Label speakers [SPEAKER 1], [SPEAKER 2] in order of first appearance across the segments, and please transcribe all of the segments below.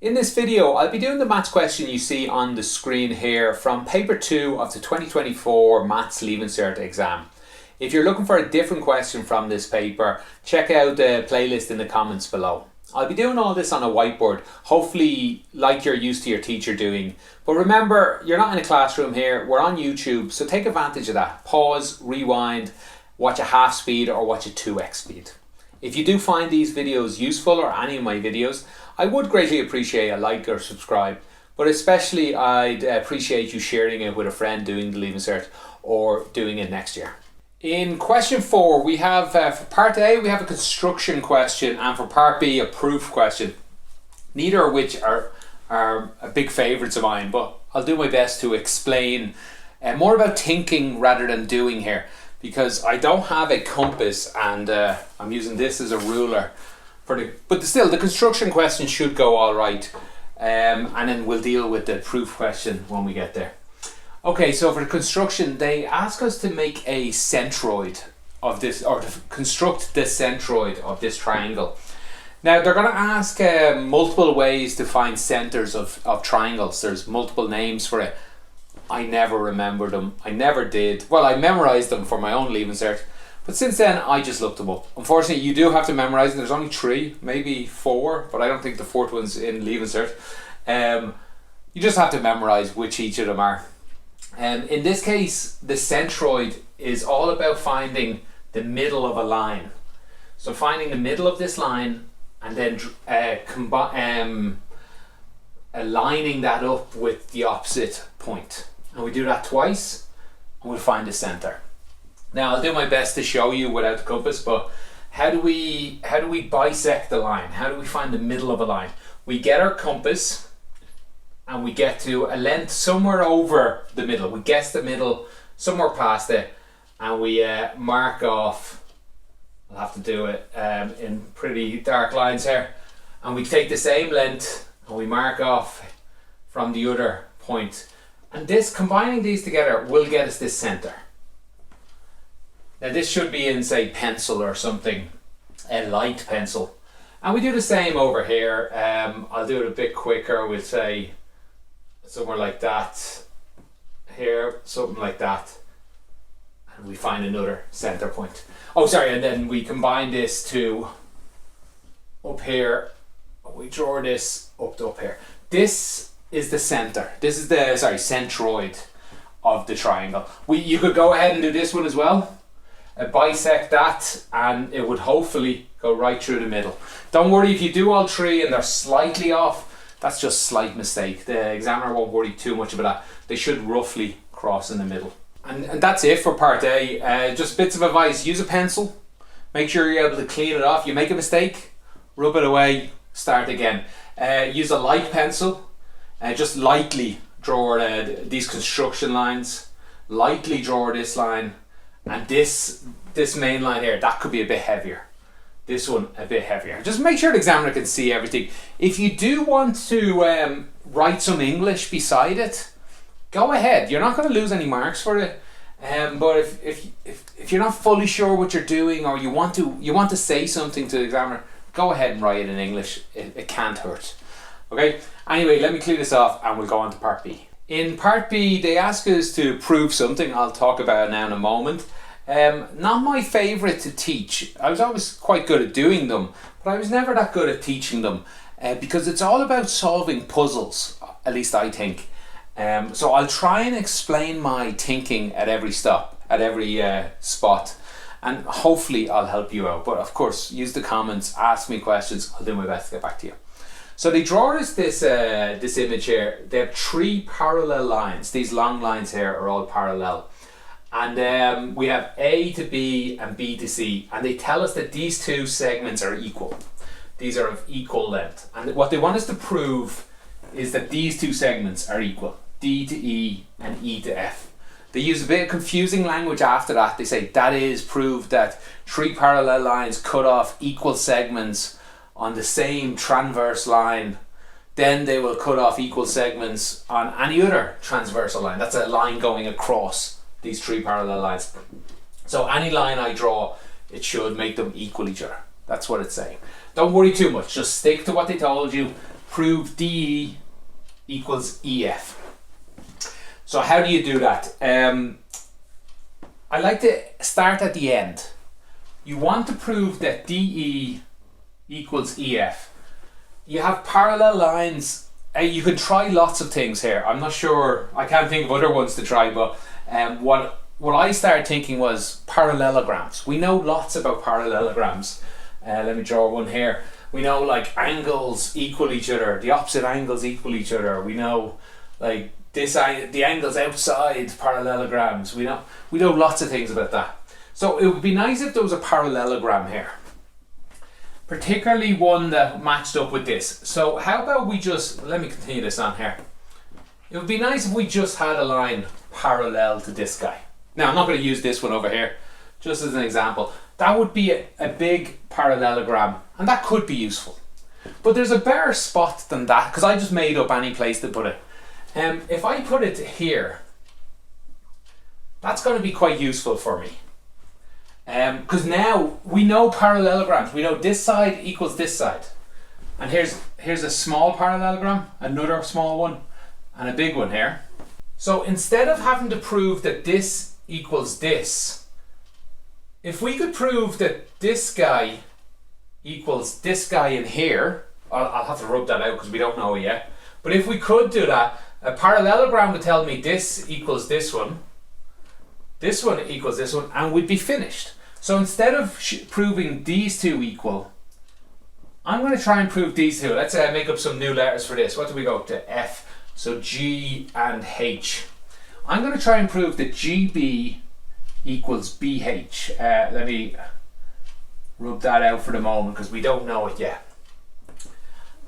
[SPEAKER 1] In this video, I'll be doing the maths question you see on the screen here from paper 2 of the 2024 Maths Leaving Cert exam. If you're looking for a different question from this paper, check out the playlist in the comments below. I'll be doing all this on a whiteboard, hopefully like you're used to your teacher doing. But remember, you're not in a classroom here, we're on YouTube, so take advantage of that. Pause, rewind, watch a half speed or watch a 2x speed. If you do find these videos useful, or any of my videos, I would greatly appreciate a like or subscribe, but especially I'd appreciate you sharing it with a friend doing the Leaving Cert or doing it next year. In question 4, we have, for part A, we have a construction question, and for part B, a proof question. Neither of which are big favourites of mine, but I'll do my best to explain more about thinking rather than doing here, because I don't have a compass and I'm using this as a ruler. But still, the construction question should go all right, and then we'll deal with the proof question when we get there. Okay, so for the construction, they ask us to make a centroid of this, or to construct the centroid of this triangle. Now, they're going to ask multiple ways to find centers of triangles. There's multiple names for it. I never remembered them. I never did. Well, I memorized them for my own Leaving Cert, but since then I just looked them up. Unfortunately, you do have to memorize them. There's only 3, maybe 4, but I don't think the 4th one's in Leaving Cert. You just have to memorize which each of them are. In this case, the centroid is all about finding the middle of a line. So finding the middle of this line and then aligning that up with the opposite point. And we do that twice and we'll find the center. Now, I'll do my best to show you without the compass, but how do we bisect the line? How do we find the middle of a line? We get our compass and we get to a length somewhere over the middle. We guess the middle, somewhere past it, and we mark off. I'll have to do it in pretty dark lines here. And we take the same length and we mark off from the other point. And this, combining these together, will get us this center. Now this should be in, say, pencil or something, a light pencil. And we do the same over here. I'll do it a bit quicker. We'll say somewhere like that. Here, something like that. And we find another center point. Oh, sorry, and then we combine this to up here. We draw this up to up here. This is the center. This is the, centroid of the triangle. You could go ahead and do this one as well. Bisect that and it would hopefully go right through the middle. Don't worry if you do all 3 and they're slightly off, that's just a slight mistake. The examiner won't worry too much about that. They should roughly cross in the middle. And that's it for part A. Just bits of advice: use a pencil, make sure you're able to clean it off. You make a mistake, rub it away, start again. Use a light pencil, just lightly draw these construction lines, lightly draw this line. And this main line here, that could be a bit heavier. This one a bit heavier. Just make sure the examiner can see everything. If you do want to write some English beside it, go ahead. You're not going to lose any marks for it. But if you're not fully sure what you're doing, or you want to say something to the examiner, go ahead and write it in English. It can't hurt. Okay. Anyway, let me clear this off and we'll go on to part B. In part B, they ask us to prove something. I'll talk about it now in a moment. Not my favourite to teach. I was always quite good at doing them, but I was never that good at teaching them because it's all about solving puzzles, at least I think. So I'll try and explain my thinking at every stop, at every spot, and hopefully I'll help you out. But of course, use the comments, ask me questions. I'll do my best to get back to you. So they draw us this image here. They have 3 parallel lines. These long lines here are all parallel. And we have A to B and B to C. And they tell us that these 2 segments are equal. These are of equal length. And what they want us to prove is that these 2 segments are equal. D to E and E to F. They use a bit of confusing language after that. They say that is prove that 3 parallel lines cut off equal segments on the same transverse line, then they will cut off equal segments on any other transversal line. That's a line going across these 3 parallel lines. So any line I draw, it should make them equal each other. That's what it's saying. Don't worry too much, just stick to what they told you, prove DE equals EF. So how do you do that? I like to start at the end. You want to prove that DE equals EF. You have parallel lines. You can try lots of things here. I'm not sure, I can't think of other ones to try, but what I started thinking was parallelograms. We know lots about parallelograms. Let me draw one here. We know like angles equal each other, the opposite angles equal each other. We know like the angles outside parallelograms. We know lots of things about that. So it would be nice if there was a parallelogram here, particularly one that matched up with this. So how about we just, let me continue this on here. It would be nice if we just had a line parallel to this guy. Now I'm not going to use this one over here, just as an example. That would be a big parallelogram, and that could be useful. But there's a better spot than that, because I just made up any place to put it. If I put it here, that's going to be quite useful for me. Because now we know parallelograms. We know this side equals this side. And here's a small parallelogram, another small one, and a big one here. So instead of having to prove that this equals this, if we could prove that this guy equals this guy in here, I'll have to rub that out because we don't know it yet. But if we could do that, a parallelogram would tell me this equals this one equals this one, and we'd be finished. So instead of proving these two equal, I'm going to try and prove these two. Let's make up some new letters for this. What do we go up to? F. So G and H. I'm going to try and prove that GB equals BH. Let me rub that out for the moment because we don't know it yet.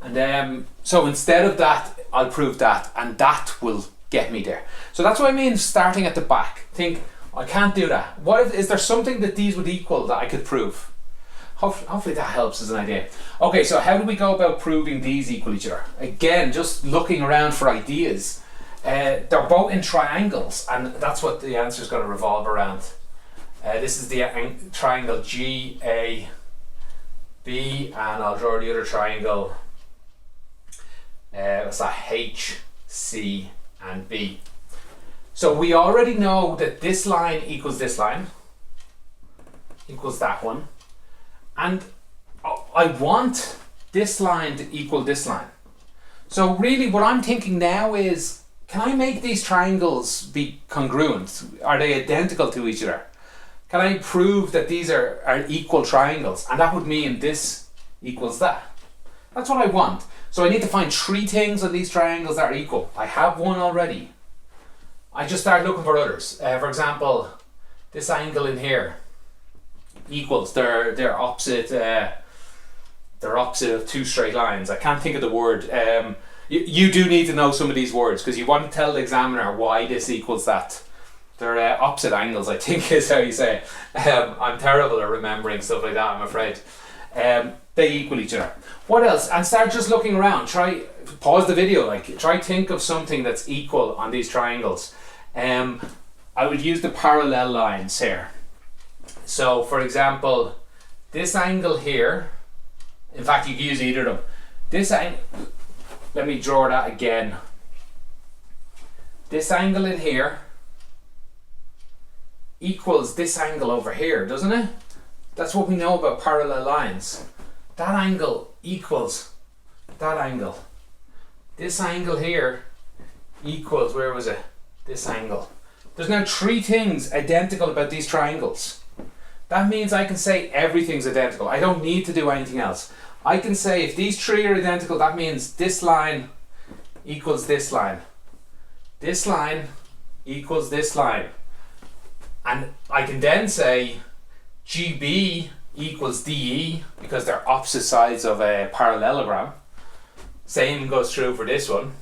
[SPEAKER 1] And so instead of that, I'll prove that, and that will get me there. So that's what I mean starting at the back. Think, I can't do that. What if, is there something that these would equal that I could prove? Hopefully that helps as an idea. Okay, so how do we go about proving these equal each other? Again, just looking around for ideas. They're both in triangles, and that's what the answer is going to revolve around. This is the triangle GAB, and I'll draw the other triangle. What's that? H, C, and B. So we already know that this line equals this line, equals that one. And I want this line to equal this line. So really what I'm thinking now is, can I make these triangles be congruent? Are they identical to each other? Can I prove that these are equal triangles? And that would mean this equals that. That's what I want. So I need to find 3 things on these triangles that are equal. I have one already. I just start looking for others. For example, this angle in here equals, they're opposite of 2 straight lines. I can't think of the word. You do need to know some of these words because you want to tell the examiner why this equals that. They're opposite angles, I think is how you say it. I'm terrible at remembering stuff like that, I'm afraid. They equal each other. What else? And start just looking around. Pause the video, try think of something that's equal on these triangles. I would use the parallel lines here. So for example, this angle here, in fact you can use either of them. This angle, let me draw that again. This angle in here equals this angle over here, doesn't it? That's what we know about parallel lines. That angle equals that angle. This angle here equals, where was it? This angle. There's now 3 things identical about these triangles. That means I can say everything's identical. I don't need to do anything else. I can say if these 3 are identical, that means this line equals this line. This line equals this line. And I can then say GB equals DE because they're opposite sides of a parallelogram. Same goes true for this one.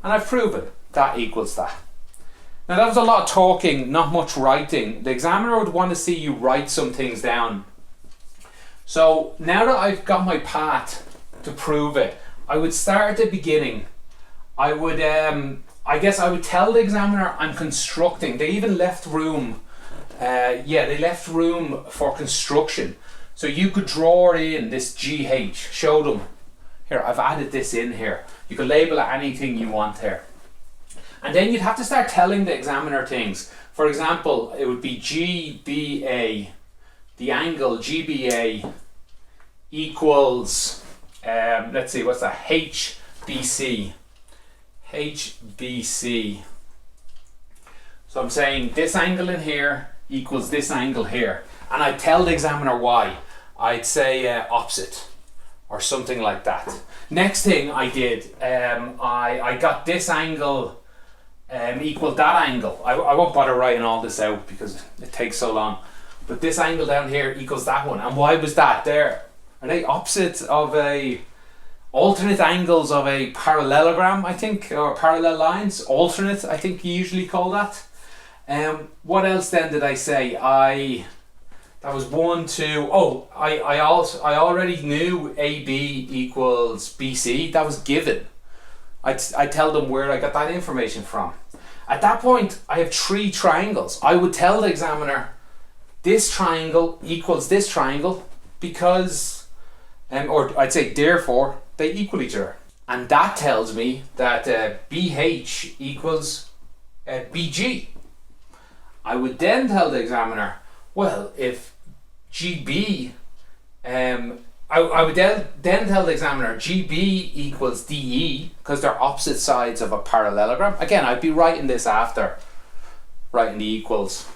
[SPEAKER 1] And I've proven that equals that. Now that was a lot of talking, not much writing. The examiner would want to see you write some things down. So now that I've got my path to prove it, I would start at the beginning. I would, I guess I would tell the examiner I'm constructing. They even left room, they left room for construction. So you could draw in this GH, show them Here, I've added this in here. You can label it anything you want here. And then you'd have to start telling the examiner things. For example, it would be GBA, the angle GBA equals, let's see, what's that, HBC. HBC. So I'm saying this angle in here equals this angle here. And I'd tell the examiner why. I'd say opposite or something like that. Next thing I did, I got this angle equal that angle. I won't bother writing all this out because it takes so long. But this angle down here equals that one. And why was that there? Are they opposites of a alternate angles of a parallelogram, I think, or parallel lines? Alternate, I think you usually call that. What else then did I say? That was 1, 2. Oh, I already knew AB equals BC. That was given. I'd tell them where I got that information from. At that point, I have 3 triangles. I would tell the examiner this triangle equals this triangle because, or I'd say therefore, they equal each other. And that tells me that BH equals BG. I would then tell the examiner, well, if GB, I would then tell the examiner GB equals DE because they're opposite sides of a parallelogram. Again, I'd be writing this after writing the equals,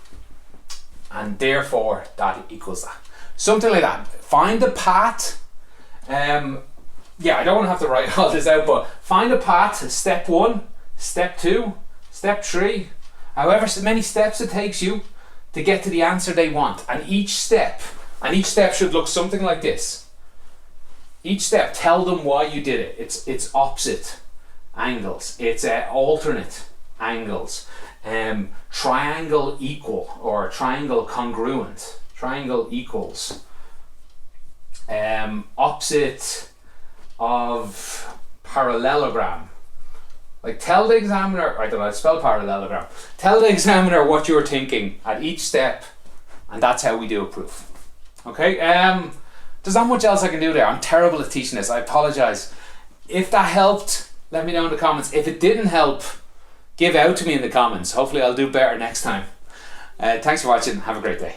[SPEAKER 1] and therefore that equals that. Something like that. Find the path. Yeah, I don't want to have to write all this out, but find a path. Step 1, step 2, step 3. However many steps it takes you to get to the answer they want. And each step should look something like this. Each step, tell them why you did it. It's opposite angles. It's alternate angles. Triangle equal or triangle congruent. Triangle equals. Opposite of parallelogram. Like, tell the examiner, I don't know how to spell parallelogram. Tell the examiner what you're thinking at each step, and that's how we do a proof. Okay, there's not much else I can do there. I'm terrible at teaching this, I apologize. If that helped, let me know in the comments. If it didn't help, give out to me in the comments. Hopefully I'll do better next time. Thanks for watching, have a great day.